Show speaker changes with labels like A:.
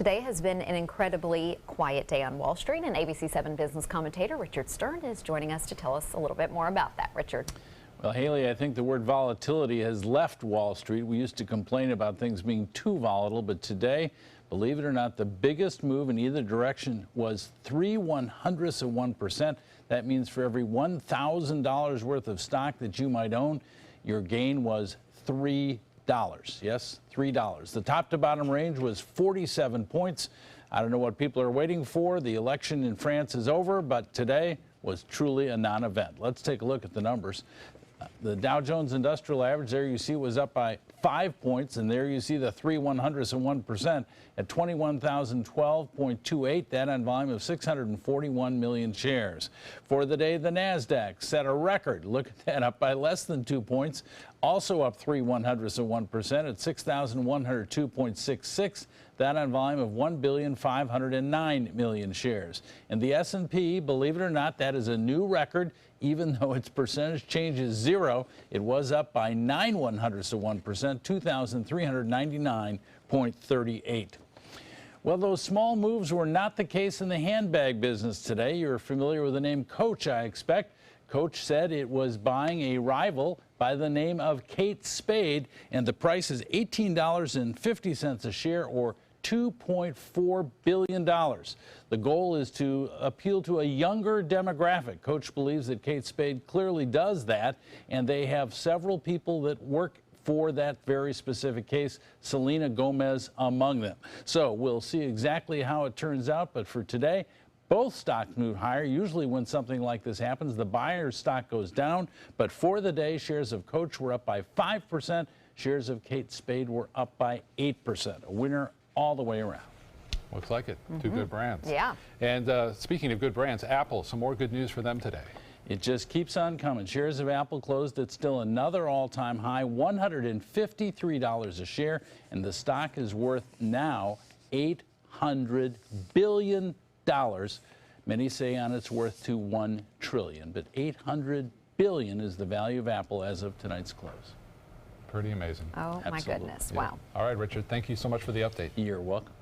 A: Today has been an incredibly quiet day on Wall Street, and ABC 7 business commentator Richard Stern is joining us to tell us a little bit more about that. Richard.
B: Well, Haley, I think the word volatility has left Wall Street. We used to complain about things being too volatile, but today, believe it or not, the biggest move in either direction was 0.03%. That means for every $1,000 worth of stock that you might own, your gain was $3. Yes, $3. The top to bottom range was 47 points. I don't know what people are waiting for. The election in France is over, but today was truly a non-event. Let's take a look at the numbers. The Dow Jones Industrial Average, there you see, was up by 5 points, and there you see the 0.03% at 21,012.28. That on volume of 641 million shares. For the day, the Nasdaq set a record. Look at that, up by less than 2 points, also up 0.03% at 6,102.66. That on volume of 1,509 million shares. And the S&P, believe it or not, that is a new record. Even though its percentage change is zero, it was up by 0.09%, 2,399.38. Well, those small moves were not the case in the handbag business today. You're familiar with the name Coach, I expect. Coach said it was buying a rival by the name of Kate Spade, and the price is $18.50 a share, or $2.4 billion. The goal is to appeal to a younger demographic. Coach believes that Kate Spade clearly does that, and they have several people that work for that very specific case, Selena Gomez among them. So we'll see exactly how it turns out, but for today, both stocks moved higher. Usually when something like this happens, the buyer's stock goes down, but for the day, shares of Coach were up by 5%. Shares of Kate Spade were up by 8%. A winner all the way around.
C: Looks like it. Two good brands.
A: Yeah.
C: And speaking of good brands, Apple, some more good news for them today.
B: It just keeps on coming. Shares of Apple closed at still another all-time high, $153 a share, and the stock is worth now $800 billion. Many say on its worth to $1 trillion, but $800 billion is the value of Apple as of tonight's close.
C: Pretty amazing.
A: Oh,
B: Absolutely.
A: my goodness.
C: Yeah.
A: Wow.
C: All right, Richard, thank you so much for the update.
B: You're welcome.